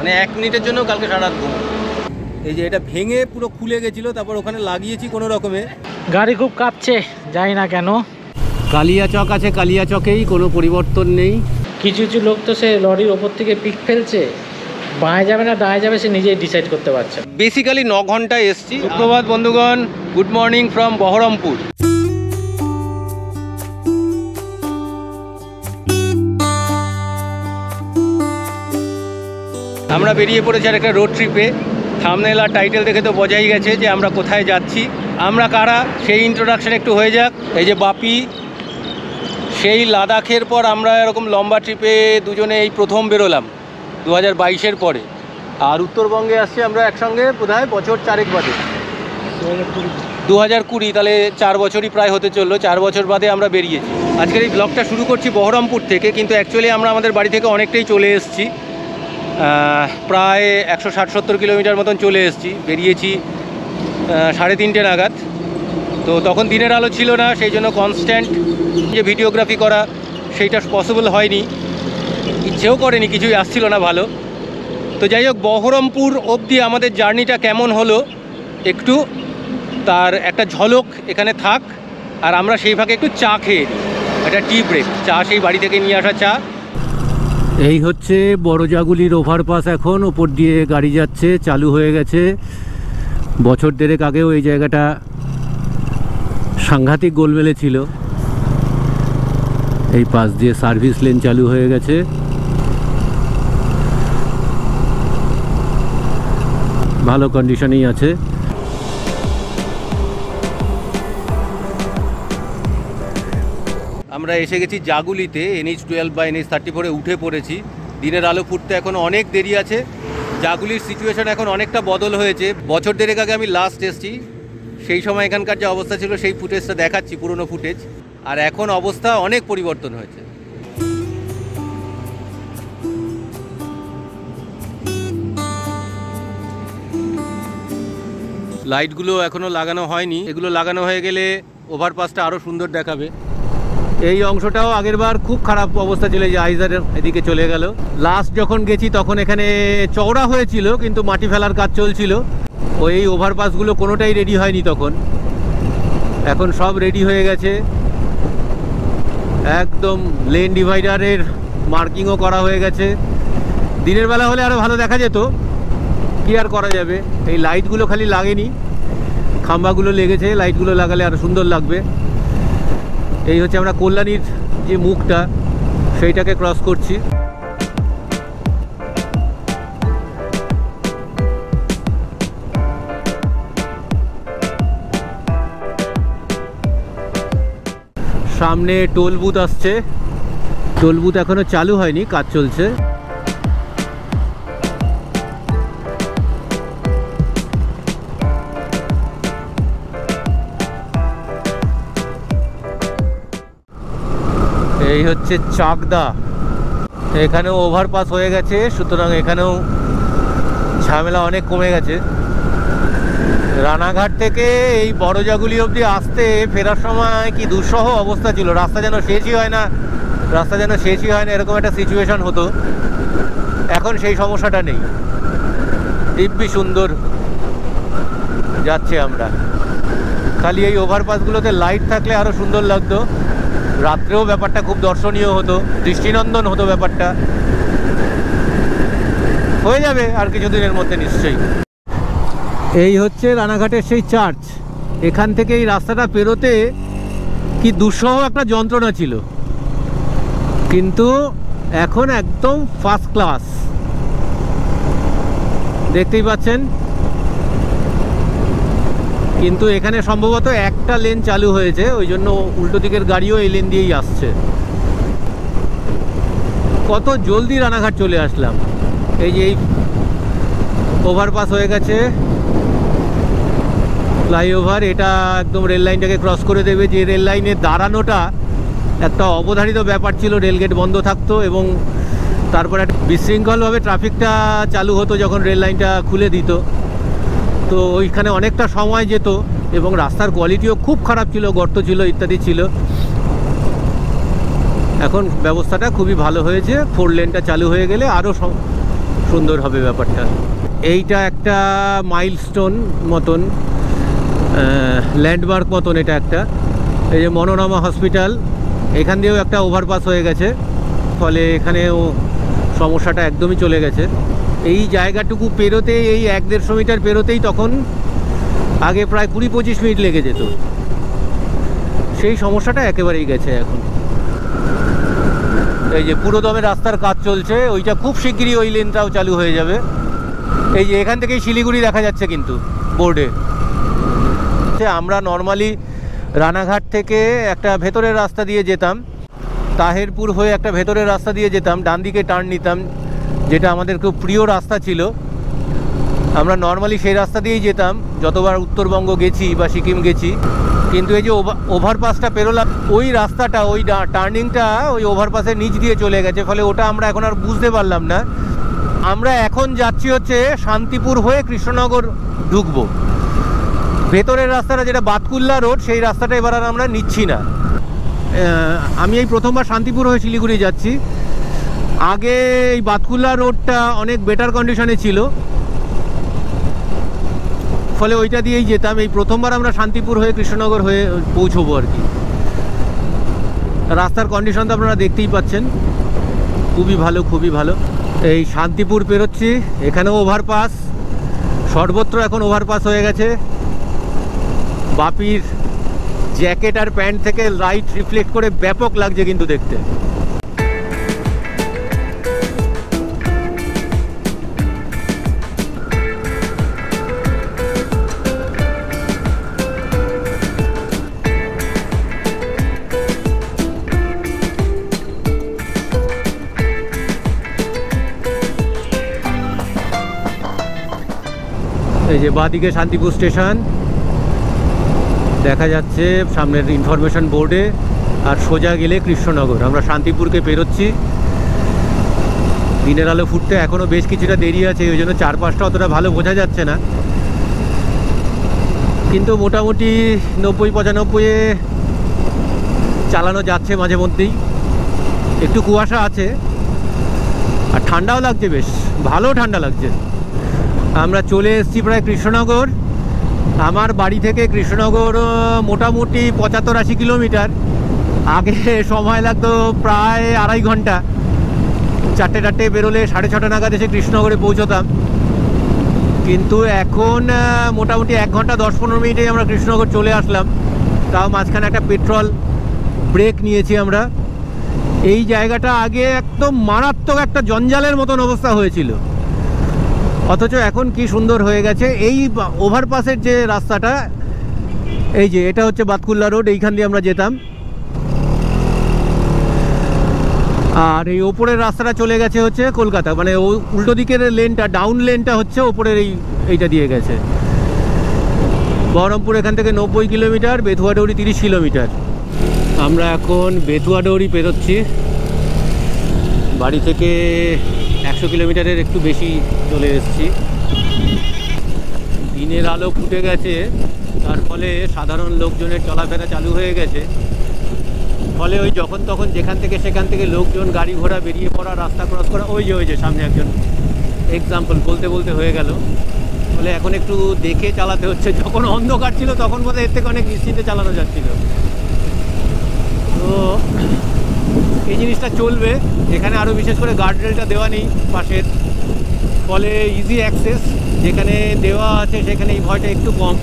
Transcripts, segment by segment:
মানে 1 মিনিটের জন্য কালকে সারা রাত ঘুম। এই যে এটা ভেঙে পুরো খুলে গেছিলো, তারপর ওখানে লাগিয়েছি কোনো রকমে। গাড়ি খুব কাঁপছে, জানি না কেন। কালিয়াচক আছে, কালিয়াচকেই কোনো পরিবর্তন নেই। কিছু কিছু লোক তো সে লরির ওপর থেকে পিক ফেলছে, বাঁয়ে যাবে না ডায়ে যাবে সে নিজেই ডিসাইড করতে পারছে। বেসিক্যালি 9 ঘন্টায় এসছি। সুপ্রভাত বন্ধুগণ, গুড মর্নিং ফ্রম বহরমপুর। আমরা বেরিয়ে পড়েছি আর একটা রোড ট্রিপে। থাম্বনেল আর টাইটেল দেখে তো বোঝাই গেছে যে আমরা কোথায় যাচ্ছি, আমরা কারা, সেই ইন্ট্রোডাকশন একটু হয়ে যাক। এই যে বাপি, সেই লাদাখের পর আমরা এরকম লম্বা ট্রিপে দুজনে এই প্রথম বেরোলাম 2022-এর পরে। আর উত্তরবঙ্গে আসছি আমরা একসঙ্গে বোধহয় বছর 4 বাদে, 2020। তাহলে 4 বছরই প্রায় হতে চললো। 4 বছর বাদে আমরা বেরিয়েছি। আজকের এই ব্লগটা শুরু করছি বহরমপুর থেকে, কিন্তু অ্যাকচুয়ালি আমরা আমাদের বাড়ি থেকে অনেকটাই চলে এসেছি। প্রায় 160-170 কিলোমিটার মতন চলে এসেছি। বেরিয়েছি 3:30 নাগাদ। তো তখন দিনের আলো ছিল না, সেই জন্য কনস্ট্যান্ট যে ভিডিওগ্রাফি করা সেইটা পসিবল হয়নি, ইচ্ছেও করেনি, কিছুই আসছিল না ভালো। তো যাই হোক, বহরমপুর অবধি আমাদের জার্নিটা কেমন হলো একটু তার একটা ঝলক এখানে থাক। আর আমরা সেই ভাগে একটু চা খেয়ে নিই, একটা টি ব্রেক। চা সেই বাড়ি থেকে নিয়ে আসা চা। এই হচ্ছে বড়জাগুলির ওভারপাস। এখন ওপর দিয়ে গাড়ি যাচ্ছে, চালু হয়ে গেছে। বছর দেড়েক আগেও এই জায়গাটা সাংঘাতিক গোলমেলে ছিল। এই পাশ দিয়ে সার্ভিস লেন চালু হয়ে গেছে। ভালো কন্ডিশনেই আছে। আমরা এসে গেছি জাগুলিতে। NH12 বা NH34-এ উঠে পড়েছি। দিনের আলো ফুটতে এখন অনেক দেরি আছে। জাগুলির সিচুয়েশন এখন অনেকটা বদল হয়েছে। বছর দেড়েক আগে আমি লাস্ট এসেছি, সেই সময় এখানকার যে অবস্থা ছিল সেই ফুটেজটা দেখাচ্ছি, পুরনো ফুটেজ। আর এখন অবস্থা অনেক পরিবর্তন হয়েছে। লাইটগুলো এখনও লাগানো হয়নি, এগুলো লাগানো হয়ে গেলে ওভারপাসটা আরও সুন্দর দেখাবে। এই অংশটাও আগের বার খুব খারাপ অবস্থা ছিল, যে আইজারের এদিকে চলে গেল। লাস্ট যখন গেছি তখন এখানে চওড়া হয়েছিল, কিন্তু মাটি ফেলার কাজ চলছিল। ওই ওভারপাসগুলো কোনোটাই রেডি হয়নি তখন। এখন সব রেডি হয়ে গেছে, একদম লেন ডিভাইডারের মার্কিংও করা হয়ে গেছে। দিনের বেলা হলে আরও ভালো দেখা যেত, কি আর করা যাবে। এই লাইটগুলো খালি লাগেনি, খাম্বাগুলো লেগেছে। লাইটগুলো লাগালে আরও সুন্দর লাগবে। এই হচ্ছে আমরা কল্যাণীর যে মুখটা, সেইটাকে ক্রস করছি। সামনে টোল বুথ আসছে। টোল বুথ এখনো চালু হয়নি, কাজ চলছে। এই হচ্ছে চাকদা। এখানেও ওভারপাস হয়ে গেছে, সুতরাং এখানেও ঝামেলা অনেক কমে গেছে। রানাঘাট থেকে এই বড়জাগুলি অবধি আসতে ফেরার সময় কি দুঃসহ অবস্থা ছিল। রাস্তা যেন শেষই হয় না, এরকম একটা সিচুয়েশন হতো। এখন সেই সমস্যাটা নেই, দিব্যি সুন্দর যাচ্ছে আমরা। খালি এই ওভারপাসগুলোতে লাইট থাকলে আরও সুন্দর লাগতো। রাত্রেও ব্যাপারটা খুব দর্শনীয় হতো, দৃষ্টিনন্দন হতো ব্যাপারটা। হয়ে যাবে আর কিছুদিনের মধ্যে নিশ্চয়ই। এই হচ্ছে রানাঘাটের সেই চার্চ। এখান থেকে এই রাস্তাটা পেরোতে কি দুঃসহ একটা যন্ত্রণা ছিল, কিন্তু এখন একদম ফার্স্ট ক্লাস। দেখতেই পাচ্ছেন। কিন্তু এখানে সম্ভবত একটা লেন চালু হয়েছে, ওই জন্য উল্টো দিকের গাড়িও এই লেন দিয়েই আসছে। কত জলদি রানাঘাট চলে আসলাম। এই যে এই ওভারপাস হয়ে গেছে, ফ্লাইওভার। এটা একদম রেল লাইনটাকে ক্রস করে দেবে। যে রেল লাইনে দাঁড়ানোটা একটা অবধারিত ব্যাপার ছিল, রেলগেট বন্ধ থাকতো এবং তারপর একটা বিশৃঙ্খলভাবে ট্রাফিকটা চালু হতো যখন রেল লাইনটা খুলে দিত। তো ওইখানে অনেকটা সময় যেত এবং রাস্তার কোয়ালিটিও খুব খারাপ ছিল, গর্ত ছিল ইত্যাদি ছিল। এখন ব্যবস্থাটা খুবই ভালো হয়েছে। 4 লেনটা চালু হয়ে গেলে আরও সুন্দর হবে ব্যাপারটা। এইটা একটা মাইলস্টোন মতন, ল্যান্ডমার্ক মতন এটা একটা। এই যে মনোরমা হসপিটাল, এখান দিয়েও একটা ওভারপাস হয়ে গেছে, ফলে এখানেও সমস্যাটা একদমই চলে গেছে। এই জায়গাটুকু পেরোতেই, এই 1-150 মিটার পেরোতেই তখন আগে প্রায় 20-25 মিনিট লেগে যেত। সেই সমস্যাটা একেবারেই গেছে এখন। এই যে পুরোদমে রাস্তার কাজ চলছে, ওইটা খুব শিগগিরই ওই লেনটাও চালু হয়ে যাবে। এই যে এখান থেকেই শিলিগুড়ি দেখা যাচ্ছে কিন্তু বোর্ডে। আমরা নর্মালি রানাঘাট থেকে একটা ভেতরের রাস্তা দিয়ে যেতাম, তাহেরপুর হয়ে একটা ভেতরের রাস্তা দিয়ে যেতাম, ডান দিকে টার্ন নিতাম, যেটা আমাদের খুব প্রিয় রাস্তা ছিল। আমরা নর্মালি সেই রাস্তা দিয়েই যেতাম যতবার উত্তরবঙ্গ গেছি বা সিকিম গেছি। কিন্তু এই যে ওভারপাসটা পেরোলাম, ওই রাস্তাটা, ওই টার্নিংটা ওই ওভারপাসের নিচ দিয়ে চলে গেছে, ফলে ওটা আমরা এখন আর বুঝতে পারলাম না। আমরা এখন যাচ্ছি হচ্ছে শান্তিপুর হয়ে কৃষ্ণনগর ঢুকবো। ভেতরের রাস্তাটা যেটা বাতকুল্লা রোড, সেই রাস্তাটা এবার আর আমরা নিচ্ছি না। আমি এই প্রথমবার শান্তিপুর হয়ে শিলিগুড়ি যাচ্ছি। আগে এই বাতকুল্লা রোডটা অনেক বেটার কন্ডিশনে ছিল, ফলে ওইটা দিয়েই যেতাম। এই প্রথমবার আমরা শান্তিপুর হয়ে কৃষ্ণনগর হয়ে পৌঁছবো আর কি। রাস্তার কন্ডিশন তো আপনারা দেখতেই পাচ্ছেন, খুবই ভালো, খুবই ভালো। এই শান্তিপুর পেরোচ্ছি, এখানেও ওভারপাস, সর্বত্র এখন ওভারপাস হয়ে গেছে। বাপির জ্যাকেট আর প্যান্ট থেকে লাইট রিফ্লেক্ট করে ব্যাপক লাগছে কিন্তু দেখতে। এই যে বাঁদিকে শান্তিপুর স্টেশন দেখা যাচ্ছে সামনের ইনফরমেশন বোর্ডে, আর সোজা গেলে কৃষ্ণনগর। আমরা শান্তিপুরকে পেরোচ্ছি। দিনের আলো ফুটতে এখনও বেশ কিছুটা দেরি আছে, ওই জন্য চারপাশটা অতটা ভালো বোঝা যাচ্ছে না, কিন্তু মোটামুটি 90-95-এ চালানো যাচ্ছে। মাঝে মধ্যেই একটু কুয়াশা আছে, আর ঠান্ডাও লাগছে, বেশ ভালো ঠান্ডা লাগছে। আমরা চলে এসেছি প্রায় কৃষ্ণনগর। আমার বাড়ি থেকে কৃষ্ণনগর মোটামুটি 75-80 কিলোমিটার। আগে সময় লাগতো প্রায় 2.5 ঘন্টা। 4টে বেরোলে 6:30 নাগাদ এসে কৃষ্ণনগরে পৌঁছতাম, কিন্তু এখন মোটামুটি 1 ঘন্টা 10-15 মিনিটেই আমরা কৃষ্ণনগর চলে আসলাম। তাও মাঝখানে একটা পেট্রোল ব্রেক নিয়েছি আমরা। এই জায়গাটা আগে একদম মারাত্মক একটা জঞ্জালের মতন অবস্থা হয়েছিল, অথচ এখন কি সুন্দর হয়ে গেছে। এই ওভারপাসের যে রাস্তাটা, এই যে এটা হচ্ছে বাতকুল্লা রোড, এইখান দিয়ে আমরা যেতাম। আর এই ওপরের রাস্তাটা চলে গেছে হচ্ছে কলকাতা, মানে উল্টো দিকের লেনটা, ডাউন লেনটা হচ্ছে ওপরের এইটা দিয়ে গেছে। বহরমপুর এখান থেকে 90 কিলোমিটার, বেথুয়াডৌরি 30 কিলোমিটার। আমরা এখন বেথুয়াডৌরি পেরোচ্ছি। বাড়ি থেকে 100 কিলোমিটারের একটু বেশি চলে এসেছি। দিনের আলো ফুটে গেছে, তার ফলে সাধারণ লোকজনের চলাফেরা চালু হয়ে গেছে, ফলে ওই যখন তখন যেখান থেকে সেখান থেকে লোকজন গাড়ি ঘোড়া বেরিয়ে পড়া, রাস্তা ক্রস করা। ওই যে সামনে একজন এক্সাম্পল বলতে বলতে হয়ে গেল, ফলে এখন একটু দেখে চালাতে হচ্ছে। যখন অন্ধকার ছিল তখন বোধহয় এর থেকে অনেক নিশ্চিন্তে চালানো যাচ্ছিল। তো এই জিনিসটা চলবে। এখানে আরও বিশেষ করে গার্ডরেলটা দেওয়া নেই পাশের, ফলে ইজি অ্যাক্সেস। যেখানে দেওয়া আছে সেখানে এই ভয়টা একটু কম।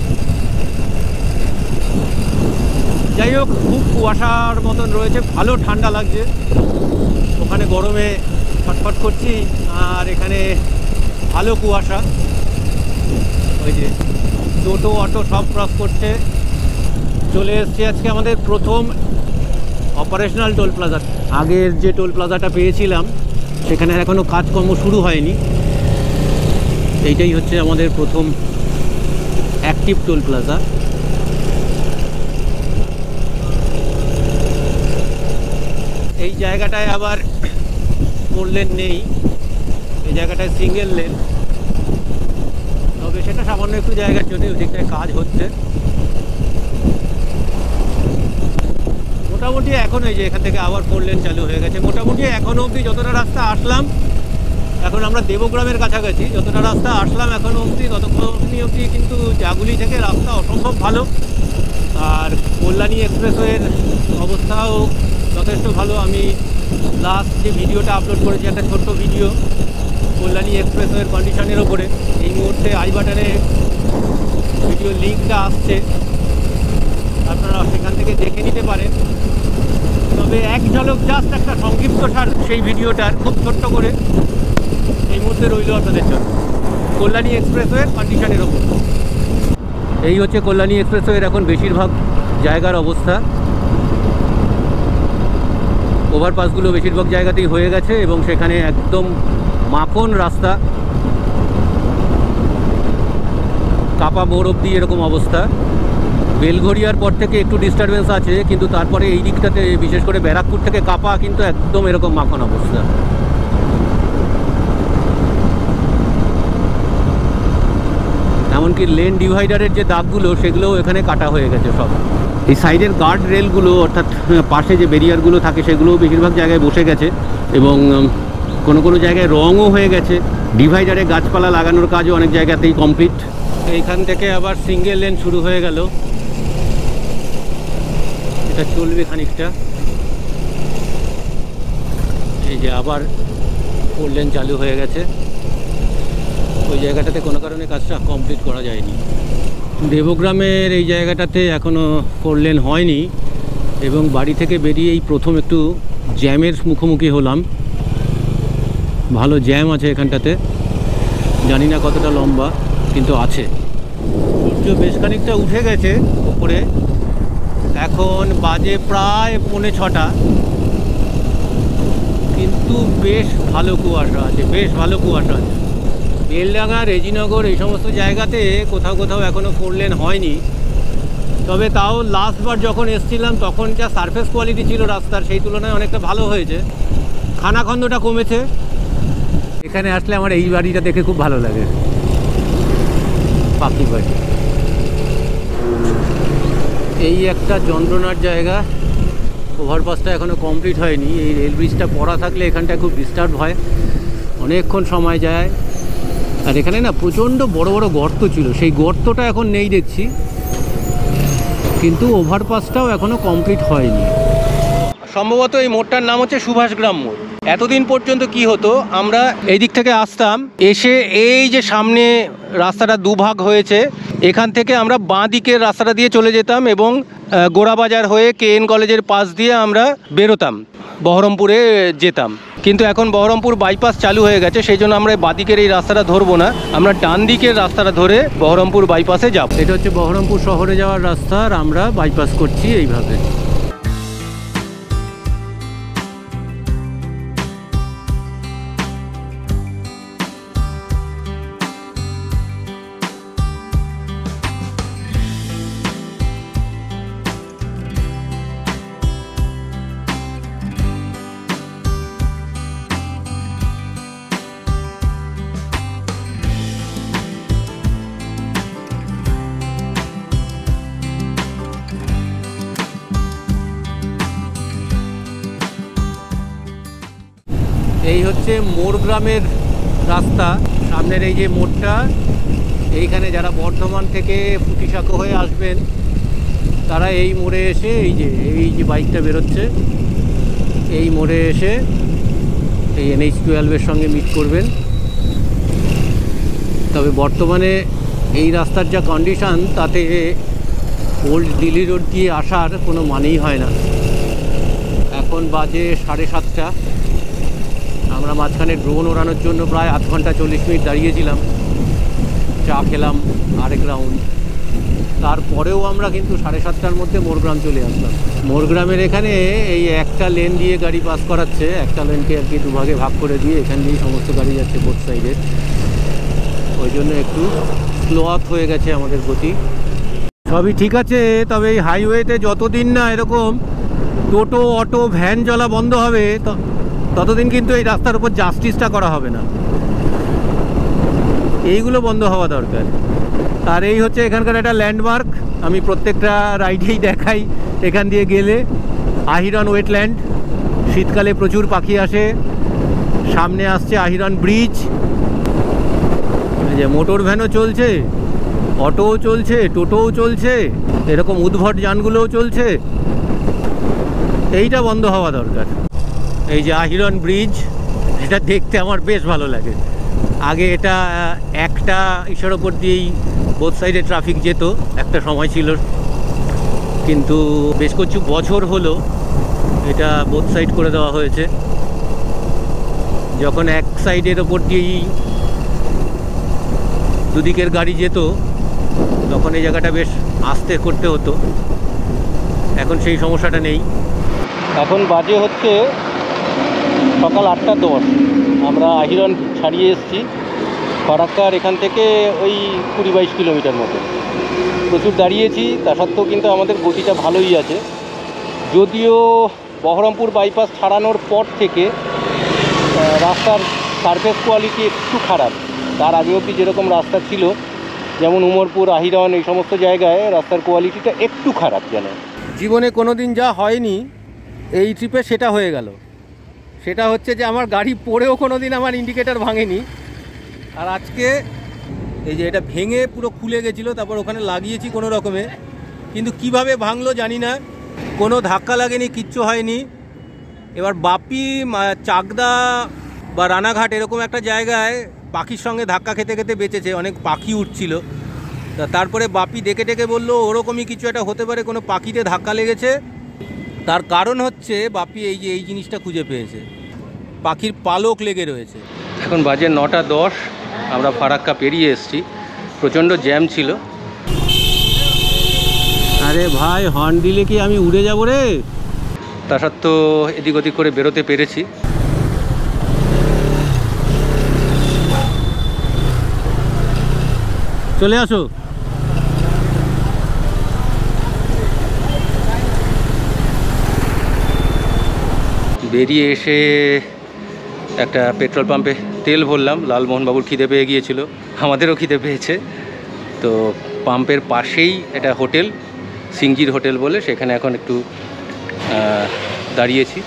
যাই হোক, খুব কুয়াশার মতন রয়েছে, ভালো ঠান্ডা লাগছে। ওখানে গরমে ছটফট করছি, আর এখানে ভালো কুয়াশা। ওই যে টোটো অটো সব ক্রস করছে। চলে এসছে আজকে আমাদের প্রথম অপারেশনাল টোল প্লাজা। আগের যে টোল প্লাজাটা পেয়েছিলাম সেখানে এখনও কাজকর্ম শুরু হয়নি। এইটাই হচ্ছে আমাদের প্রথম অ্যাক্টিভ টোল প্লাজা। এই জায়গাটায় আবার 4 লেন নেই, এই জায়গাটায় সিঙ্গেল লেন, তবে সেটা সামান্য একটু জায়গার জন্য ওই দিকটায় কাজ হচ্ছে। মোটামুটি এখন এই যে এখান থেকে আবার 4 লেন চালু হয়ে গেছে। মোটামুটি এখনও অবধি যতটা রাস্তা আসলাম এখন আমরা দেবগ্রামের কাছাকাছি, যতটা রাস্তা আসলাম এখনও অবধি ততক্ষণই অবধি কিন্তু জাগুলি থেকে রাস্তা অসম্ভব ভালো। আর কল্যাণী এক্সপ্রেসওয়ের অবস্থাও যথেষ্ট ভালো। আমি লাস্ট যে ভিডিওটা আপলোড করেছি, একটা ছোট্ট ভিডিও কল্যাণী এক্সপ্রেসওয়ের কন্ডিশনের ওপরে, এই মুহূর্তে আই বাটনে ভিডিও লিঙ্কটা আসছে, আপনারা সেখান থেকে দেখে নিতে পারেন। তবে এক ঝলক জাস্ট একটা সংক্ষিপ্ত সার সেই ভিডিওটার খুব ছোট্ট করে এই মুহূর্তে রইল আপনাদের জন্য কল্যাণী এক্সপ্রেসওয়ের কন্ডিশনের ওপর। এই হচ্ছে কল্যাণী এক্সপ্রেসওয়ের এখন বেশিরভাগ জায়গার অবস্থা। ওভারপাসগুলো বেশিরভাগ জায়গাতেই হয়ে গেছে এবং সেখানে একদম মাখন রাস্তা, কাপা মোড় অবধি এরকম অবস্থা। বেলঘড়িয়ার পর থেকে একটু ডিস্টারবেন্স আছে, কিন্তু তারপরে এই দিকটাতে বিশেষ করে ব্যারাকপুর থেকে কাপা কিন্তু একদম এরকম মাখন অবস্থা। এমনকি লেন ডিভাইডারের যে দাগগুলো সেগুলোও এখানে কাটা হয়ে গেছে সব। এই সাইডের গার্ড রেলগুলো অর্থাৎ পাশে যে ব্যারিয়ারগুলো থাকে সেগুলোও বেশিরভাগ জায়গায় বসে গেছে এবং কোনো কোনো জায়গায় রঙও হয়ে গেছে। ডিভাইডারে গাছপালা লাগানোর কাজও অনেক জায়গাতেই কমপ্লিট। এইখান থেকে আবার সিঙ্গেল লেন শুরু হয়ে গেল, এটা চলবে খানিকটা। এই যে আবার 4 লেন চালু হয়ে গেছে। ওই জায়গাটাতে কোনো কারণে কাজটা কমপ্লিট করা যায়নি। দেবগ্রামের এই জায়গাটাতে এখনও 4 লেন হয়নি এবং বাড়ি থেকে বেরিয়ে এই প্রথম একটু জ্যামের মুখোমুখি হলাম। ভালো জ্যাম আছে এখানটাতে, জানি না কতটা লম্বা, কিন্তু আছে। সূর্য বেশ খানিকটা উঠে গেছে উপরে, এখন বাজে প্রায় 5:45, কিন্তু বেশ ভালো কুয়াশা আছে, বেশ ভালো কুয়াশা আছে। বেলডাঙ্গা, রেজিনগর এই সমস্ত জায়গাতে কোথাও কোথাও এখনও 4 লেন হয়নি। তবে তাও লাস্টবার যখন এসেছিলাম তখন যা সারফেস কোয়ালিটি ছিল রাস্তার, সেই তুলনায় অনেকটা ভালো হয়েছে, খানাখন্দটা কমেছে। এখানে আসলে আমার এই বাড়িটা দেখে খুব ভালো লাগে, পাখি বাড়ি। এই একটা যন্ত্রণার জায়গা, ওভারপাসটা এখনও কমপ্লিট হয়নি। এই রেল ব্রিজটা পড়া থাকলে এখানটায় খুব ডিস্টার্ব হয়, অনেকক্ষণ সময় যায়। আর এখানে না প্রচণ্ড বড় বড় গর্ত ছিল, সেই গর্তটা এখন নেই দেখছি, কিন্তু ওভারপাসটাও এখনও কমপ্লিট হয়নি। সম্ভবত এই মোড়টার নাম হচ্ছে সুভাষগ্রাম মোড়। এতদিন পর্যন্ত কি হতো, আমরা এই দিক থেকে আসতাম, এসে এই যে সামনে রাস্তাটা দুভাগ হয়েছে, এখান থেকে আমরা বাঁ দিকের রাস্তাটা দিয়ে চলে যেতাম এবং গোড়াবাজার হয়ে KN কলেজের পাশ দিয়ে আমরা বেরোতাম, বহরমপুরে যেতাম। কিন্তু এখন বহরমপুর বাইপাস চালু হয়ে গেছে, সেই জন্য আমরা বাঁদিকের এই রাস্তাটা ধরবো না, আমরা ডান দিকের রাস্তাটা ধরে বহরমপুর বাইপাসে যাব। এটা হচ্ছে বহরমপুর শহরে যাওয়ার রাস্তা, আর আমরা বাইপাস করছি এইভাবে। এই হচ্ছে মোরগ্রামের রাস্তা, সামনের এই যে মোড়টা, এইখানে যারা বর্ধমান থেকে ফুটিসাঁকো হয়ে আসবেন তারা এই মোড়ে এসে এই যে বাইকটা বেরোচ্ছে এই মোড়ে এসে এই NH-12 সঙ্গে মিট করবেন। তবে বর্তমানে এই রাস্তার যা কন্ডিশান, তাতে ওল্ড দিল্লি রোড দিয়ে আসার কোনো মানেই হয় না। এখন বাজে 7:30। আমরা মাঝখানে ড্রোন ওড়ানোর জন্য প্রায় 8 ঘন্টা 40 মিনিট দাঁড়িয়েছিলাম, চা খেলাম আরেক রাউন্ড, তারপরেও আমরা কিন্তু 7:30টার মধ্যে মোরগ্রাম চলে আসলাম। মোরগ্রামের এখানে এই একটা লেন দিয়ে গাড়ি পাস করাচ্ছে, একটা লেনকে আর কি দুভাগে ভাগ করে দিয়ে এখান দিয়েই সমস্ত গাড়ি যাচ্ছে বোথ সাইডে, ওই জন্য একটু স্লো আপ হয়ে গেছে আমাদের গতি। সবই ঠিক আছে, তবে এই হাইওয়েতে যতদিন না এরকম টোটো, অটো, ভ্যান চলা বন্ধ হবে ততদিন কিন্তু এই রাস্তার উপর জাস্টিসটা করা হবে না, এইগুলো বন্ধ হওয়া দরকার। আর এই হচ্ছে এখানকার একটা ল্যান্ডমার্ক, আমি প্রত্যেকটা রাইডেই দেখাই, এখান দিয়ে গেলে আহিরন ওয়েটল্যান্ড, শীতকালে প্রচুর পাখি আসে, সামনে আসছে আহিরন ব্রিজ। এই যে মোটর ভ্যানও চলছে, অটোও চলছে, টোটোও চলছে, এরকম উদ্ভট যানগুলোও চলছে। এইটা বন্ধ হওয়া দরকার। এই যে আহিরন ব্রিজ, এটা দেখতে আমার বেশ ভালো লাগে। আগে এটা একটা ইসের ওপর দিয়েই বোথ সাইডে ট্রাফিক যেত, একটা সময় ছিল, কিন্তু বেশ কিছু বছর হলো এটা বোথ সাইড করে দেওয়া হয়েছে। যখন এক সাইডের ওপর দিয়েই দুদিকের গাড়ি যেত তখন এই জায়গাটা বেশ আস্তে করতে হতো, এখন সেই সমস্যাটা নেই। এখন বাজে হচ্ছে সকাল 8:10। আমরা আহিরন ছাড়িয়ে এসেছি। ফারাক্কার এখান থেকে ওই 20-22 কিলোমিটার মতো। প্রচুর দাঁড়িয়েছি, তা সত্ত্বেও কিন্তু আমাদের গতিটা ভালোই আছে। যদিও বহরমপুর বাইপাস ছাড়ানোর পর থেকে রাস্তার সারফেস কোয়ালিটি একটু খারাপ। তার আগে অবধি যেরকম রাস্তা ছিল, যেমন উমরপুর, আহিরন, এই সমস্ত জায়গায় রাস্তার কোয়ালিটিটা একটু খারাপ। যেন জীবনে কোনো দিন যা হয়নি, এই ট্রিপে সেটা হয়ে গেল। সেটা হচ্ছে যে আমার গাড়ি পড়েও কোনো দিন আমার ইন্ডিকেটার ভাঙেনি। আর আজকে এই যে এটা ভেঙে পুরো খুলে গেছিলো, তারপর ওখানে লাগিয়েছি কোনো রকমে, কিন্তু কিভাবে ভাঙলো জানি না। কোনো ধাক্কা লাগেনি, কিচ্ছু হয়নি। এবার বাপি চাকদা বা রানাঘাট এরকম একটা জায়গায় পাখির সঙ্গে ধাক্কা খেতে খেতে বেঁচেছে, অনেক পাখি উঠছিল। তারপরে বাপি ডেকে ডেকে বললো ওরকমই কিছু একটা হতে পারে, কোনো পাখিতে ধাক্কা লেগেছে। তার কারণ হচ্ছে বাপি এই জিনিসটা খুঁজে পেয়েছে, পাখির পালক লেগে রয়েছে। এখন বাজে 9:10, আমরা ফারাক্কা পেরিয়ে এসেছি। প্রচণ্ড জ্যাম ছিল। আরে ভাই, হর্ন দিলে কি আমি উড়ে যাব রে? তা সত্ত্বেও এদিক ওদিক করে বেরোতে পেরেছি। চলে আসো। বেরিয়ে এসে একটা পেট্রোল পাম্পে তেল ভরলাম। লালমোহনবাবুর খিদে পেয়ে গিয়েছিল, আমাদেরও খিদে পেয়েছে। তো পাম্পের পাশেই একটা হোটেল, সিংজির হোটেল বলে, সেখানে এখন একটু দাঁড়িয়েছি,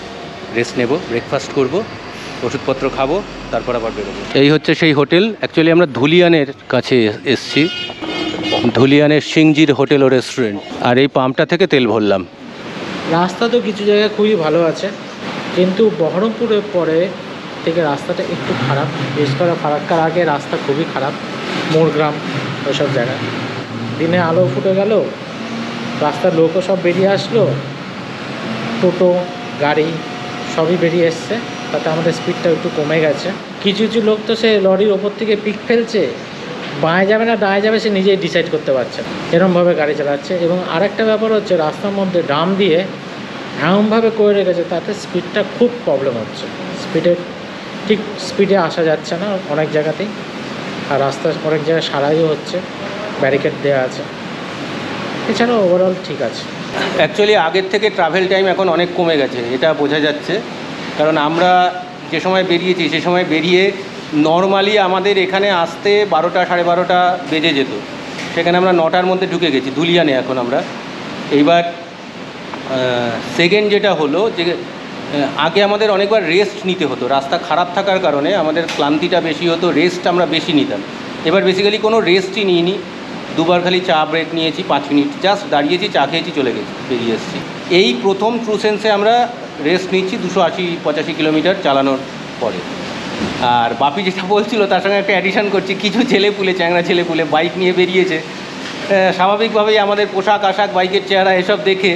রেস্ট নেব, ব্রেকফাস্ট করব, ওষুধপত্র খাবো, তারপর আবার বেরোবো। এই হচ্ছে সেই হোটেল। অ্যাকচুয়ালি আমরা ধুলিয়ানের কাছে এসছি, ধুলিয়ানের সিংজির হোটেল ও রেস্টুরেন্ট। আর এই পাম্পটা থেকে তেল ভরলাম। রাস্তা তো কিছু জায়গায় খুবই ভালো আছে, কিন্তু বহরমপুরের পরে থেকে রাস্তাটা একটু খারাপ। বিশেষ করে ফারাক্কার আগে রাস্তা খুবই খারাপ, মোড়গ্রাম ওইসব জায়গায়। দিনে আলো ফুটে গেল, রাস্তার লোকও সব বেরিয়ে আসলো, টোটো গাড়ি সবই বেরিয়ে এসছে, তাতে আমাদের স্পিডটা একটু কমে গেছে। কিছু কিছু লোক তো সে লরির ওপর থেকে পিক ফেলছে, বাঁয়ে যাবে না ডায়ে যাবে সে নিজেই ডিসাইড করতে পারছে না, এরমভাবে গাড়ি চালাচ্ছে। এবং আরেকটা ব্যাপার হচ্ছে, রাস্তার মধ্যে ডাম দিয়ে এমনভাবে করে রেখেছে, তাতে স্পিডটা খুব প্রবলেম হচ্ছে। ঠিক স্পিডে আসা যাচ্ছে না অনেক জায়গাতেই। আর রাস্তা অনেক জায়গায় সারাইও হচ্ছে, ব্যারিকেড দেওয়া আছে। এছাড়াও ওভারঅল ঠিক আছে। অ্যাকচুয়ালি আগের থেকে ট্রাভেল টাইম এখন অনেক কমে গেছে, এটা বোঝা যাচ্ছে। কারণ আমরা যে সময় বেরিয়েছি সে সময় বেরিয়ে নর্মালি আমাদের এখানে আসতে 12টা সাড়ে 12টা বেজে যেত, সেখানে আমরা 9টার মধ্যে ঢুকে গেছি ধুলিয়ানে এখন আমরা। এইবার সেকেন্ড যেটা হলো যে আগে আমাদের অনেকবার রেস্ট নিতে হতো, রাস্তা খারাপ থাকার কারণে আমাদের ক্লান্তিটা বেশি হতো, রেস্ট আমরা বেশি নিতাম। এবার বেসিক্যালি কোনো রেস্টই নিইনি, দুবার খালি চা ব্রেক নিয়েছি, 5 মিনিট জাস্ট দাঁড়িয়েছি, চা খেয়েছি, চলে গেছি, বেরিয়ে এসেছি। এই প্রথম ট্রু সেন্সে আমরা রেস্ট নিচ্ছি 280-85 কিলোমিটার চালানোর পরে। আর বাপি যেটা বলছিল তার সঙ্গে একটা অ্যাডিশন করছি, কিছু ছেলেপুলে, চ্যাংড়া ছেলেপুলে বাইক নিয়ে বেরিয়েছে। স্বাভাবিকভাবেই আমাদের পোশাক আশাক, বাইকের চেহারা এসব দেখে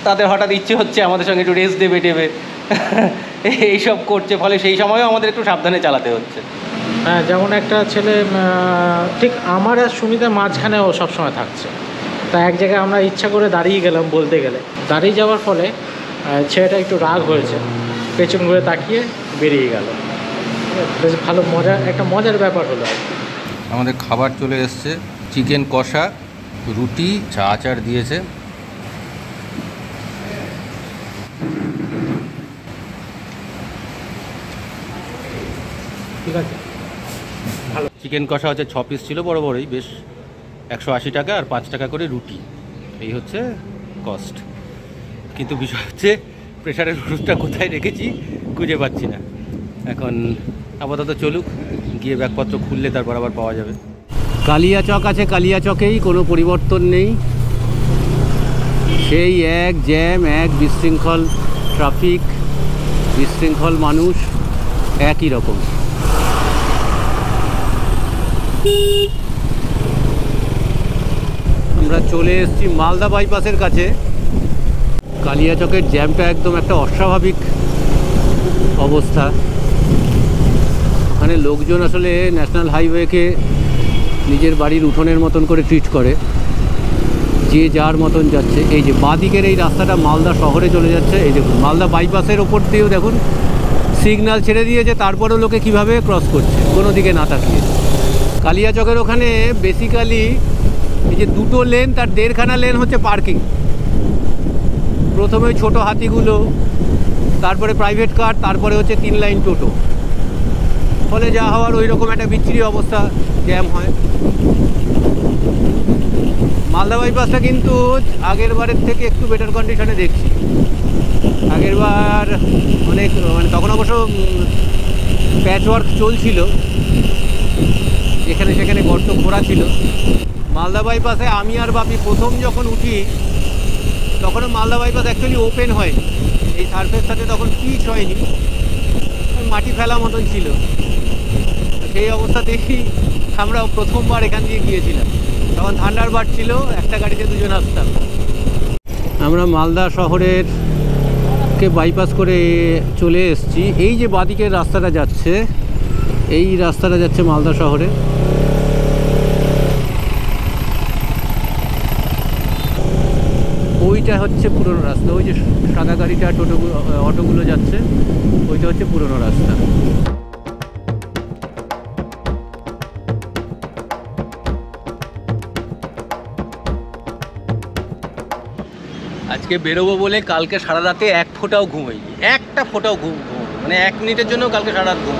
তাদের হঠাৎ ইচ্ছে হচ্ছে আমাদের সঙ্গে একটু রেস্ট দেবে টেবে, এইসব করছে। ফলে সেই সময়ও আমাদের একটু সাবধানে চালাতে হচ্ছে। হ্যাঁ, যেমন একটা ছেলে ঠিক আমার আর সুমিতার মাঝখানে ও সবসময় থাকছে। তা এক জায়গায় আমরা ইচ্ছা করে দাঁড়িয়ে গেলাম, বলতে গেলে দাঁড়িয়ে যাওয়ার ফলে ছেলেটা একটু রাগ হয়েছে, পেছন ঘুরে তাকিয়ে বেরিয়ে গেল। বেশ ভালো মজার ব্যাপার হলো। আমাদের খাবার চলে এসছে, চিকেন কষা, রুটি, চা আচার দিয়েছে। ঠিক আছে, ভালো। চিকেন কষা হচ্ছে 6 পিস ছিল, বড় বড়ই, বেশ 180 টাকা, আর 5 টাকা করে রুটি। এই হচ্ছে কস্ট। কিন্তু বিষয় হচ্ছে প্রেশারের ওষুধটা কোথায় রেখেছি খুঁজে পাচ্ছি না। এখন আপাতত চলুক, গিয়ে ব্যাগপত্র খুললে তারপর আবার পাওয়া যাবে। কালিয়াচক আছে, কালিয়াচকেই কোনো পরিবর্তন নেই, সেই এক জ্যাম, এক বিশৃঙ্খল ট্রাফিক, বিশৃঙ্খল মানুষ, একই রকম। আমরা চলে এসেছি মালদা বাইপাসের কাছে। কালিয়াচকের জ্যামটা একদম একটা অস্বাভাবিক অবস্থা। ওখানে লোকজন আসলে ন্যাশনাল হাইওয়েকে নিজের বাড়ির উঠোনের মতন করে ট্রিট করে, যে যার মতন যাচ্ছে। এই যে বাঁদিকের এই রাস্তাটা মালদা শহরে চলে যাচ্ছে, এই দেখুন মালদা বাইপাসের ওপর দিয়েও দেখুন সিগন্যাল ছেড়ে দিয়েছে, তারপরেও লোকে কিভাবে ক্রস করছে কোনো দিকে না তাকিয়ে। কালিয়াচকের ওখানে বেসিক্যালি এই যে দুটো লেন, তার দেড়খানা লেন হচ্ছে পার্কিং। প্রথমে ছোট হাতিগুলো, তারপরে প্রাইভেট কার, তারপরে হচ্ছে 3 লাইন টোটো। ফলে যা হওয়ার ওই রকম একটা বিচ্ছিরি অবস্থা, জ্যাম হয়। মালদা বাইপাসটা কিন্তু আগের বারের থেকে একটু বেটার কন্ডিশনে দেখছি। আগের বার অনেক মানে তখন অবশ্য প্যাচওয়ার্ক চলছিল, এখানে সেখানে গর্ত খোঁড়া ছিল। মালদা বাইপাসে আমি আর বাপি প্রথম যখন উঠি তখনও মালদা বাইপাস অ্যাকচুয়ালি ওপেন হয়নি, এই সারফেসটাতে তখন পিচ হয়নি, মাটি ফেলা মতন ছিল। সেই অবস্থা দেখি আমরা প্রথমবার এখান দিয়ে গিয়েছিলাম, তখন থান্ডারবার্ড ছিল, একটা গাড়িতে দুজন আসতাম। আমরা মালদা শহরের কে বাইপাস করে চলে এসেছি। এই যে বাঁদিকের রাস্তাটা যাচ্ছে, এই রাস্তাটা যাচ্ছে মালদা শহরে। ওইটা হচ্ছে পুরনো রাস্তা, ওই যে সাদা গাড়িটা টোটোগুলো অটোগুলো যাচ্ছে, ওইটা হচ্ছে পুরনো রাস্তা। আজকে বেরোবো বলে কালকে সারা রাতে এক ফোঁটাও ঘুমোইনি, একটা ফোঁটাও ঘুম মানে 1 মিনিটের জন্য কালকে সারা রাত ঘুম।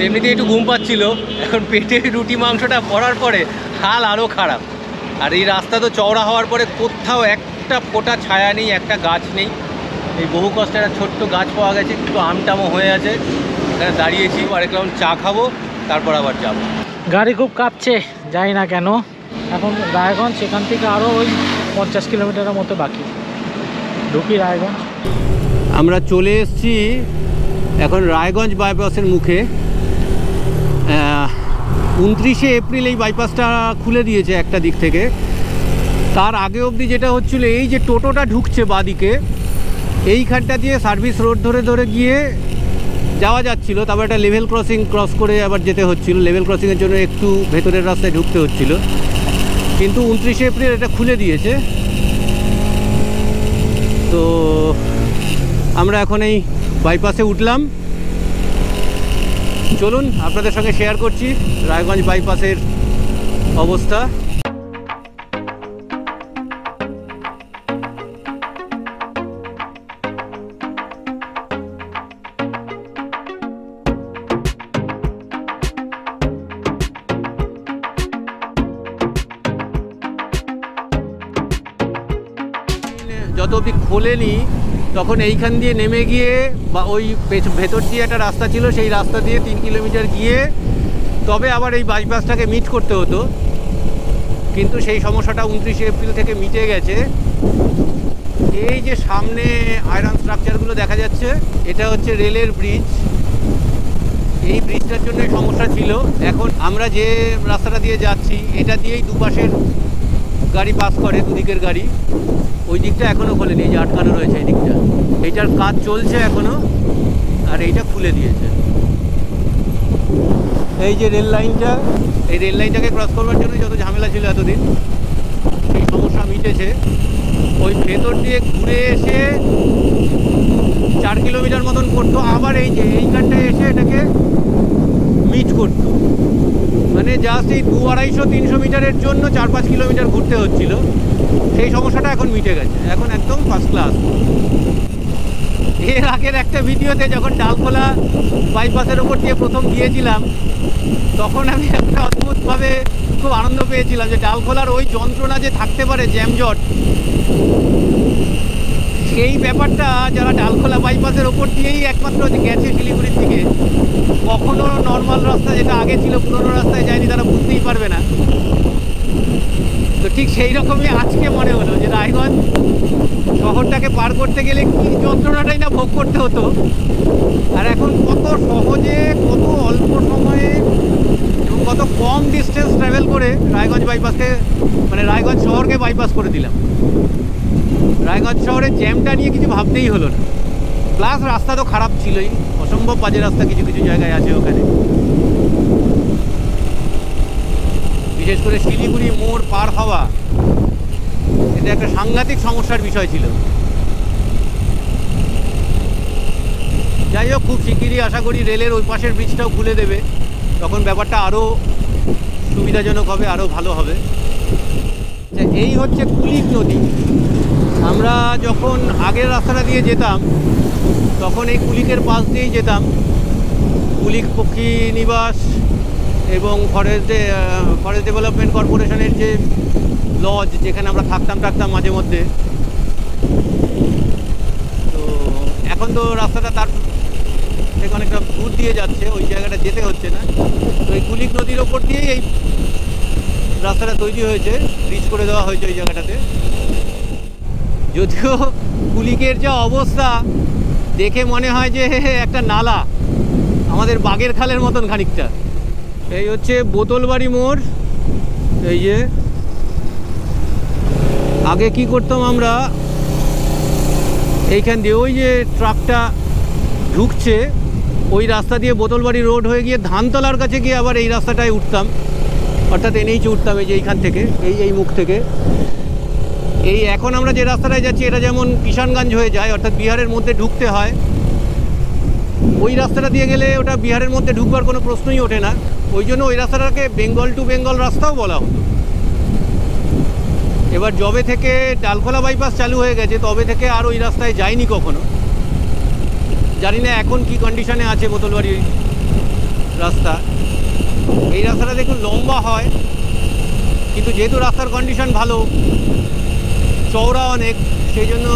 এমনিতেই একটু ঘুম পাচ্ছিল, এখন পেটে রুটি মাংসটা পড়ার পরে হাল আরও খারাপ। আর এই রাস্তা তো চওড়া হওয়ার পরে কোথাও একটা ফোঁটা ছায়া নেই, একটা গাছ নেই। এই বহু কষ্টে একটা ছোট্ট গাছ পাওয়া গেছে, একটু আমটামও হয়ে আছে, এখানে দাঁড়িয়েছি, আরেক রাউন্ড চা খাবো, তারপর আবার যাব। গাড়ি খুব কাঁপছে, যাই না কেন। এখন রায়গঞ্জ, সেখান থেকে আরও ওই 50 কিলোমিটারের মতো বাকি, ঢুকি রায়গঞ্জ। আমরা চলে এসেছি এখন রায়গঞ্জ বাইপাসের মুখে। 29শে এপ্রিল এই বাইপাসটা খুলে দিয়েছে একটা দিক থেকে। তার আগে অবধি যেটা হচ্ছিল, এই যে টোটোটা ঢুকছে বাঁদিকে, এইখানটা দিয়ে সার্ভিস রোড ধরে ধরে গিয়ে যাওয়া যাচ্ছিল, তারপর একটা লেভেল ক্রসিং ক্রস করে আবার যেতে হচ্ছিল। লেভেল ক্রসিংয়ের জন্য একটু ভেতরের রাস্তায় ঢুকতে হচ্ছিল, কিন্তু 29শে এপ্রিল এটা খুলে দিয়েছে। তো আমরা এখন এই বাইপাসে উঠলাম, চলুন আপনাদের সঙ্গে শেয়ার করছি রায়গঞ্জ বাইপাসের অবস্থা। যত অবধি খোলেনি তখন এইখান দিয়ে নেমে গিয়ে বা ওই ভেতর দিয়ে একটা রাস্তা ছিল, সেই রাস্তা দিয়ে 3 কিলোমিটার গিয়ে তবে আবার এই বাইপাসটাকে মিট করতে হতো। কিন্তু সেই সমস্যাটা 29শে এপ্রিল থেকে মিটে গেছে। এই যে সামনে আয়রন স্ট্রাকচারগুলো দেখা যাচ্ছে, এটা হচ্ছে রেলের ব্রিজ। এই ব্রিজটার জন্য সমস্যা ছিল। এখন আমরা যে রাস্তাটা দিয়ে যাচ্ছি, এটা দিয়েই দুপাশের গাড়ি পাস করে, দুদিকের গাড়ি। ওই দিকটা এখনও খোলেনি, এই যে আটকানো রয়েছে এই দিকটা, এইটার কাজ চলছে এখনও, আর এইটা খুলে দিয়েছে। এই যে রেল লাইনটা, এই রেল লাইনটাকে ক্রস করবার জন্য যত ঝামেলা ছিল এতদিন, সেই সমস্যা মিটেছে। ওই ভেতর দিয়ে ঘুরে এসে 4 কিলোমিটার মতন করতো, আবার এই যে এইখানটায় এসে এটাকে মিট করতো। মানে জাস্ট এই 200-250-300 মিটারের জন্য 4-5 কিলোমিটার ঘুরতে হচ্ছিল। সেই সমস্যাটা এখন মিটে গেছে, এখন একদম ফার্স্ট ক্লাস। এর আগের একটা ভিডিওতে যখন ডালখোলা বাইপাসের ওপর দিয়ে প্রথম গিয়েছিলাম, তখন আমি একটা অদ্ভুতভাবে খুব আনন্দ পেয়েছিলাম যে ডালখোলার ওই যন্ত্রণা যে থাকতে পারে, জ্যামজট, সেই ব্যাপারটা যারা ডালখোলা বাইপাসের ওপর দিয়েই একমাত্র গেছে শিলিগুড়ির দিকে, কখনো নর্মাল রাস্তা যেটা আগে ছিল পুরোনো রাস্তায় যায়নি, তারা বুঝতেই পারবে না। তো ঠিক সেই রকমই আজকে মনে হলো যে রায়গঞ্জ শহরটাকে পার করতে গেলে কি যন্ত্রণাটাই না ভোগ করতে হতো, আর এখন কত সহজে, কত অল্প সময়ে এবং কত কম ডিস্টেন্স ট্রাভেল করে রায়গঞ্জ বাইপাসকে, মানে রায়গঞ্জ শহরকে বাইপাস করে দিলাম। রায়গঞ্জ শহরের জ্যামটা নিয়ে কিছু ভাবতেই হলো না। প্লাস রাস্তা তো খারাপ ছিলই, অসম্ভব বাজে রাস্তা কিছু কিছু জায়গায় আছে ওখানে। বিশেষ করে শিলিগুড়ি মোড় পার হওয়া, এটা একটা সাংঘাতিক সমস্যার বিষয় ছিল। যাই হোক, খুব শিগগিরই আশা করি রেলের ওই পাশের ব্রিজটাও খুলে দেবে, তখন ব্যাপারটা আরও সুবিধাজনক হবে, আরও ভালো হবে। এই হচ্ছে কুলিক নদী। আমরা যখন আগের রাস্তাটা দিয়ে যেতাম তখন এই কুলিকের পাশ দিয়েই যেতাম। কুলিক পক্ষী নিবাস এবং ফরেস্ট ডেভেলপমেন্ট কর্পোরেশনের যে লজ, যেখানে আমরা থাকতাম মাঝে মধ্যে। তো এখন তো রাস্তাটা তার থেকে অনেকটা দূর দিয়ে যাচ্ছে, ওই জায়গাটা যেতে হচ্ছে না। তো এই কুলিক নদীর ওপর দিয়েই এই রাস্তাটা তৈরি হয়েছে, ব্রিজ করে দেওয়া হয়েছে ওই জায়গাটাতে। যদিও কুলিকের যা অবস্থা দেখে মনে হয় যে একটা নালা, আমাদের বাগের খালের মতন খানিকটা। এই হচ্ছে বোতলবাড়ি মোড়। এই যে আগে কি করতাম আমরা, এইখান দিয়ে ওই যে ট্রাকটা ঢুকছে ওই রাস্তা দিয়ে বোতলবাড়ি রোড হয়ে গিয়ে ধানতলার কাছে গিয়ে আবার এই রাস্তাটায় উঠতাম, অর্থাৎ NH উঠতাম, এই যে এইখান থেকে, এই মুখ থেকে। এই এখন আমরা যে রাস্তাটায় যাচ্ছি এটা যেমন কিষানগঞ্জ হয়ে যায়, অর্থাৎ বিহারের মধ্যে ঢুকতে হয়। ওই রাস্তাটা দিয়ে গেলে ওটা বিহারের মধ্যে ঢুকবার কোনো প্রশ্নই ওঠে না, ওই জন্য ওই রাস্তাটাকে বেঙ্গল টু বেঙ্গল রাস্তাও বলা হতো। এবার যবে থেকে ডালখোলা বাইপাস চালু হয়ে গেছে তবে থেকে আর ওই রাস্তায় যাইনি কখনো। জানি না এখন কি কন্ডিশনে আছে বোতলবাড়ি রাস্তা। এই রাস্তাটা দেখুন লম্বা হয়, কিন্তু যেহেতু রাস্তার কন্ডিশন ভালো, চওড়া অনেক, সেই জন্য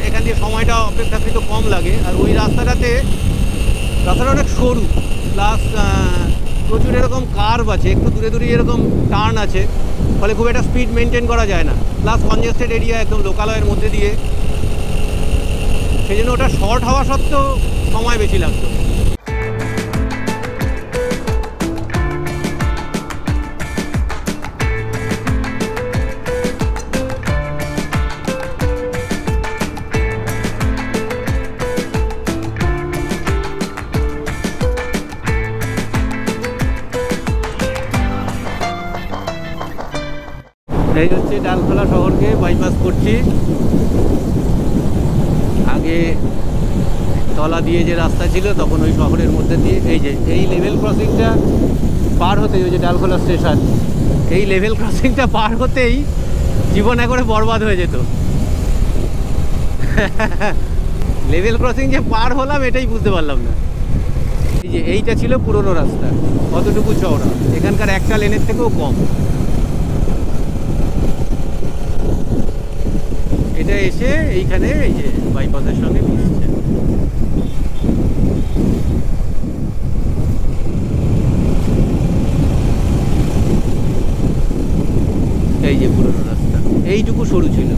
এখান দিয়ে সময়টা অপেক্ষাকৃত কম লাগে। আর ওই রাস্তাটা অনেক সরু, প্লাস প্রচুর এরকম কার্ভ আছে, একটু দূরে দূরে এরকম টার্ন আছে, ফলে খুব একটা স্পিড মেনটেন করা যায় না। প্লাস কনজেস্টেড এরিয়া একদম লোকালয়ের মধ্যে দিয়ে, সেই জন্য ওটা শর্ট হওয়া সত্ত্বেও সময় বেশি লাগতো। এই হচ্ছে ডালখোলা শহরকে বাইপাস করছি। আগে তলা দিয়ে যে রাস্তা ছিল তখন ওই শহরের মধ্যে দিয়ে এই লেভেল ক্রসিংটা পার হতেই, ওই যে ডালখোলা স্টেশন, এই লেভেল ক্রসিংটা পার হতেই জীবন একবারে বরবাদ হয়ে যেত। লেভেল ক্রসিং যে পার হলাম এটাই বুঝতে পারলাম না। এই যে এইটা ছিল পুরনো রাস্তা, কতটুকু চওড়া, এখানকার একটা লেনের থেকেও কম। এটা এসে এইখানে এই যে বাইপাসের সঙ্গে মিশছে। এই যে পুরনো রাস্তা এইটুকু সরু ছিল।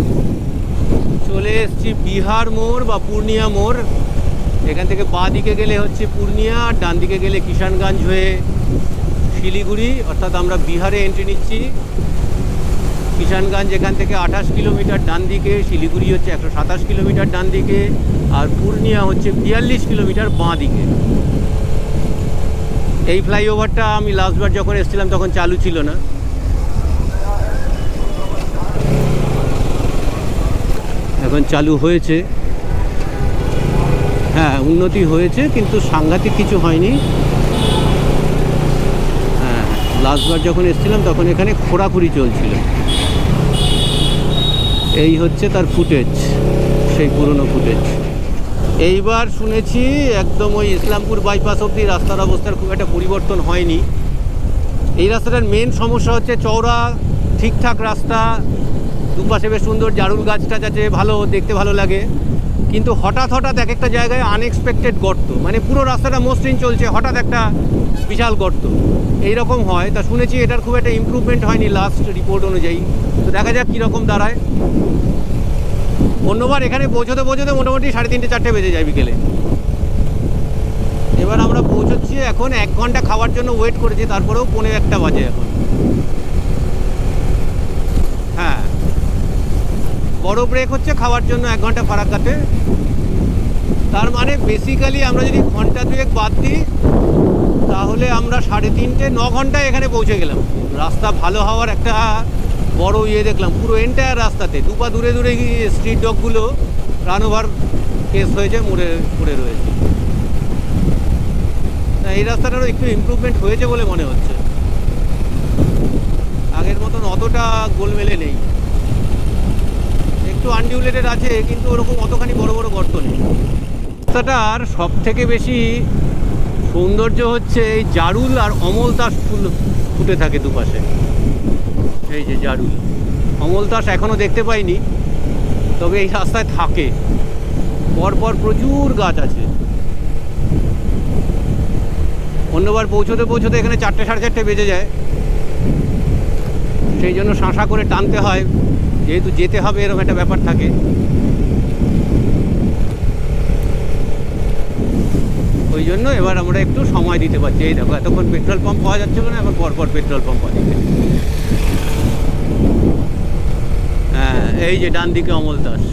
চলে এসছি বিহার মোড় বা পূর্ণিয়া মোড়। এখান থেকে বাঁ দিকে গেলে হচ্ছে পূর্ণিয়া, আর ডান দিকে গেলে কিষানগঞ্জ হয়ে শিলিগুড়ি, অর্থাৎ আমরা বিহারে এন্ট্রি নিচ্ছি। কিষানগঞ্জ এখান থেকে 28 কিলোমিটার ডান দিকে, শিলিগুড়ি হচ্ছে 127 কিলোমিটার ডান দিকে, আর পূর্ণিয়া হচ্ছে 42 কিলোমিটার বাঁ দিকে। এই ফ্লাইওভারটা আমি লাস্টবার যখন এসেছিলাম তখন চালু ছিল না। এখন চালু হয়েছে। হ্যাঁ, উন্নতি হয়েছে, কিন্তু সাংঘাতিক কিছু হয়নি। হ্যাঁ, লাস্টবার যখন এসেছিলাম তখন এখানে খোঁড়াখুড়ি চলছিল। এই হচ্ছে তার ফুটেজ, সেই পুরনো ফুটেজ। এইবার শুনেছি একদম ওই ইসলামপুর বাইপাস অবধি রাস্তার অবস্থার খুব একটা পরিবর্তন হয়নি। এই রাস্তাটার মেন সমস্যা হচ্ছে চওড়া ঠিকঠাক রাস্তা, দুপাশে বেশ সুন্দর জারুল গাছ টাছ আছে, ভালো দেখতে ভালো লাগে, কিন্তু হঠাৎ হঠাৎ এক একটা জায়গায় আনএক্সপেক্টেড গর্ত, মানে পুরো রাস্তাটা মসৃণ চলছে, হঠাৎ একটা বিশাল গর্ত এইরকম হয়। তা শুনেছি এটার খুব একটা ইমপ্রুভমেন্ট হয়নি লাস্ট রিপোর্ট অনুযায়ী, তো দেখা যাক কীরকম দাঁড়ায়। অন্যবার এখানে পৌঁছতে পৌঁছতে মোটামুটি 3:30 4টে বেজে যায় বিকেলে। এবার আমরা পৌঁছচ্ছি, এখন 1 ঘন্টা খাওয়ার জন্য ওয়েট করেছি, তারপরেও 1:45 বাজে এখন। হ্যাঁ, বড় ব্রেক হচ্ছে খাওয়ার জন্য 1 ঘন্টা ফারাক্কাতে। তার মানে বেসিক্যালি আমরা যদি ঘন্টা 2 বাদ দিই তাহলে আমরা 3:30 9 ঘন্টায় এখানে পৌঁছে গেলাম। রাস্তা ভালো হওয়ার একটা বড় ইয়ে দেখলাম, পুরো এন্টায়ার রাস্তাতে 2 পা দূরে দূরে গিয়ে স্ট্রিট ডগগুলো রান ওভার কেস হয়েছে, মরে রয়েছে। এই রাস্তাটারও একটু ইমপ্রুভমেন্ট হয়েছে বলে মনে হচ্ছে, আগের মতন অতটা গোলমেলে নেই, একটু আনডিউলেটেড আছে, কিন্তু ওরকম অতখানি বড় বড় গর্ত নেই। রাস্তাটার সব থেকে বেশি সৌন্দর্য হচ্ছে এই জারুল আর অমলতাস ফুল ফুটে থাকে দুপাশে। এই যে জারুল, অমলতাস এখনও দেখতে পাইনি, তবে এই রাস্তায় থাকে, পরপর প্রচুর গাছ আছে। অন্যবার পৌঁছতে পৌঁছতে এখানে 4টে 4:30 বেজে যায়, সেই জন্য শাঁসা করে টানতে হয়, যেহেতু যেতে হবে এরকম একটা ব্যাপার থাকে। ওই জন্য এবার আমরা একটু সময় দিতে পারছি। এই দেখো, এতক্ষণ পেট্রোল পাম্প পাওয়া যাচ্ছিল না, এখন পরপর পেট্রোল পাম্প পাওয়া যাচ্ছে। হ্যাঁ, এই যে ডান দিকে অমলতাস।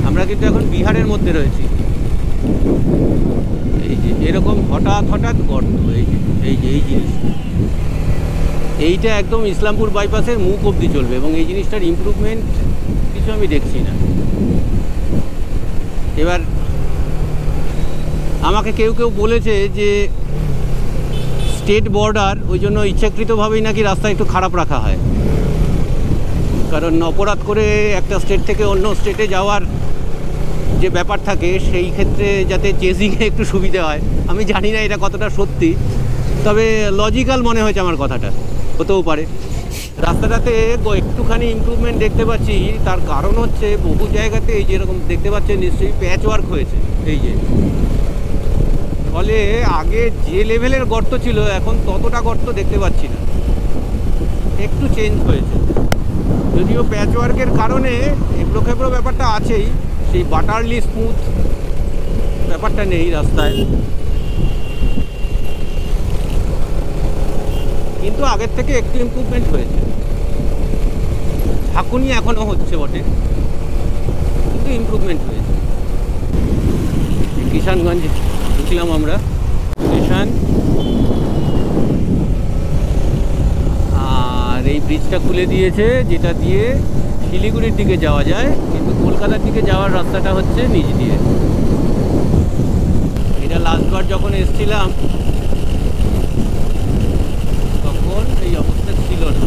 আমরা কিন্তু এখন বিহারের মধ্যে রয়েছি। এই যে এরকম হঠাৎ হঠাৎ গর্ত, এই জিনিস, এইটা একদম ইসলামপুর বাইপাসের মুখ অবধি চলবে, এবং এই জিনিসটার ইমপ্রুভমেন্ট কিছু আমি দেখছি না। এবার আমাকে কেউ বলেছে যে স্টেট বর্ডার, ওই জন্য ইচ্ছাকৃতভাবেই নাকি রাস্তা একটু খারাপ রাখা হয়, কারণ অপরাধ করে একটা স্টেট থেকে অন্য স্টেটে যাওয়ার যে ব্যাপার থাকে, সেই ক্ষেত্রে যাতে চেজিংয়ে একটু সুবিধা হয়। আমি জানি না এটা কতটা সত্যি, তবে লজিক্যাল মনে হয়েছে আমার কথাটা, হতেও পারে। রাস্তাটাতে একটুখানি ইমপ্রুভমেন্ট দেখতে পাচ্ছি, তার কারণ হচ্ছে বহু জায়গাতে এই যেরকম দেখতে পাচ্ছেন নিশ্চয়ই প্যাচ ওয়ার্ক হয়েছে, এই যে, ফলে আগে যে লেভেলের গর্ত ছিল এখন ততটা গর্ত দেখতে পাচ্ছি না, একটু চেঞ্জ হয়েছে। যদিও প্যাচ ওয়ার্কের কারণে এবড়ো খেবড়ো ব্যাপারটা আছেই, সেই বাটারলি স্মুথ ব্যাপারটা নেই রাস্তায়, কিন্তু আগের থেকে একটু ইমপ্রুভমেন্ট হয়েছে। ঝাঁকুনি এখনও হচ্ছে বটে, কিন্তু ইমপ্রুভমেন্ট হয়েছে। কিষানগঞ্জ ঢুকলাম আমরা, স্টেশন, আর এই ব্রিজটা খুলে দিয়েছে যেটা দিয়ে শিলিগুড়ির দিকে যাওয়া যায়, কিন্তু কলকাতার দিকে যাওয়ার রাস্তাটা হচ্ছে নিচ দিয়ে। এটা লাস্টবার যখন এসছিলাম তখন এই অবস্থা ছিল না,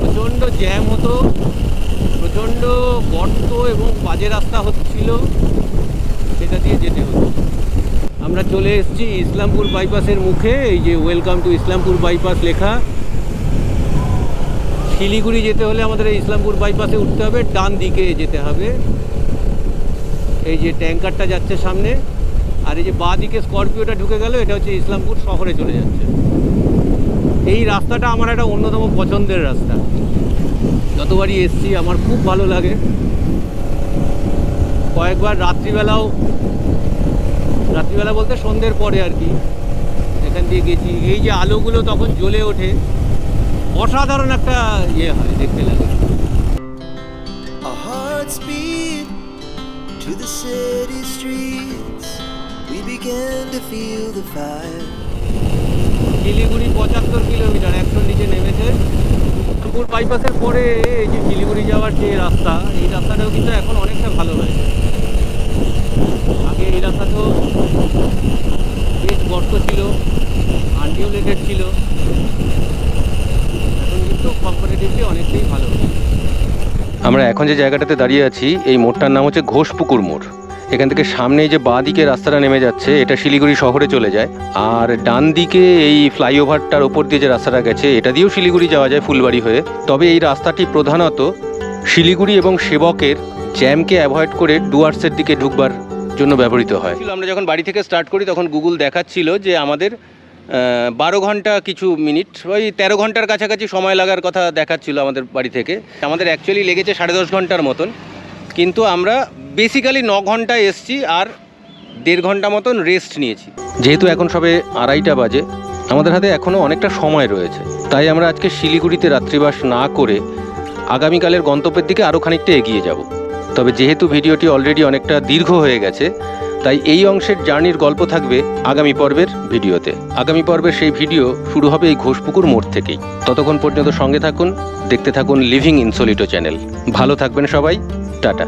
প্রচণ্ড জ্যাম হতো, প্রচণ্ড গর্ত এবং বাজে রাস্তা হচ্ছিল, সেটা দিয়ে যেতে হতো। আমরা চলে এসেছি ইসলামপুর বাইপাসের মুখে, এই যে ওয়েলকাম টু ইসলামপুর বাইপাস লেখা। শিলিগুড়ি যেতে হলে আমাদের এই ইসলামপুর বাইপাসে উঠতে হবে, ডান দিকে যেতে হবে। এই যে ট্যাঙ্কারটা যাচ্ছে সামনে, আর এই যে বাঁ দিকে স্করপিওটা ঢুকে গেল, এটা হচ্ছে ইসলামপুর শহরে চলে যাচ্ছে। এই রাস্তাটা আমার একটা অন্যতম পছন্দের রাস্তা, যতবারই এসছি আমার খুব ভালো লাগে। কয়েকবার রাত্রিবেলা বলতে সন্ধ্যের পরে আর কি এখান দিয়ে গেছি। এই যে আলোগুলো তখন জ্বলে ওঠে, অসাধারণ একটা ইয়ে হয়, দেখতে লাগে। Our hearts beat to the city streets. We began to feel the fire. Siliguri 75 kilometre, 100 নিচে নেমেছে। ইসলামপুর বাইপাসের পরে এই যে শিলিগুড়ি যাওয়ার যে রাস্তা, এই রাস্তাটাও কিন্তু এখন অনেকটা ভালো হয়েছে। আগে এই রাস্তা তো বেশ গর্ত ছিল, আনডিউলেটেড ছিল, এখন কিন্তু কম্পারেটিভলি অনেকটাই ভালো। আমরা এখন যে জায়গাটাতে দাঁড়িয়ে আছি, এই মোড়টার নাম হচ্ছে ঘোষপুকুর মোড়। এখান থেকে সামনেই যে বাঁ দিকে রাস্তাটা নেমে যাচ্ছে এটা শিলিগুড়ি শহরে চলে যায়, আর ডান দিকে এই ফ্লাইওভারটার ওপর দিয়ে যে রাস্তাটা গেছে এটা দিয়েও শিলিগুড়ি যাওয়া যায় ফুলবাড়ি হয়ে। তবে এই রাস্তাটি প্রধানত শিলিগুড়ি এবং সেবকের জ্যামকে অ্যাভয়েড করে ডুয়ার্সের দিকে ঢুকবার জন্য ব্যবহৃত হয়। আমরা যখন বাড়ি থেকে স্টার্ট করি তখন গুগল দেখাচ্ছিল যে আমাদের 12 ঘন্টা কিছু মিনিট, ওই 13 ঘন্টার কাছাকাছি সময় লাগার কথা দেখাচ্ছিল আমাদের বাড়ি থেকে। আমাদের অ্যাকচুয়ালি লেগেছে 10.5 ঘন্টার মতন, কিন্তু আমরা বেসিক্যালি 9 ঘন্টায় এসছি আর 1.5 ঘন্টা মতন রেস্ট নিয়েছি। যেহেতু এখন সবে 2:30 বাজে, আমাদের হাতে এখনও অনেকটা সময় রয়েছে, তাই আমরা আজকে শিলিগুড়িতে রাত্রিবাস না করে আগামীকালের গন্তব্যের দিকে আরও খানিকটা এগিয়ে যাব। তবে যেহেতু ভিডিওটি অলরেডি অনেকটা দীর্ঘ হয়ে গেছে, তাই এই অংশের জার্নির গল্প থাকবে আগামী পর্বের ভিডিওতে। আগামী পর্বের সেই ভিডিও শুরু হবে এই ঘোষপুকুর মোড় থেকেই। ততক্ষণ পর্যন্ত সঙ্গে থাকুন, দেখতে থাকুন লিভিং ইনসোলিটো চ্যানেল। ভালো থাকবেন সবাই, টাটা।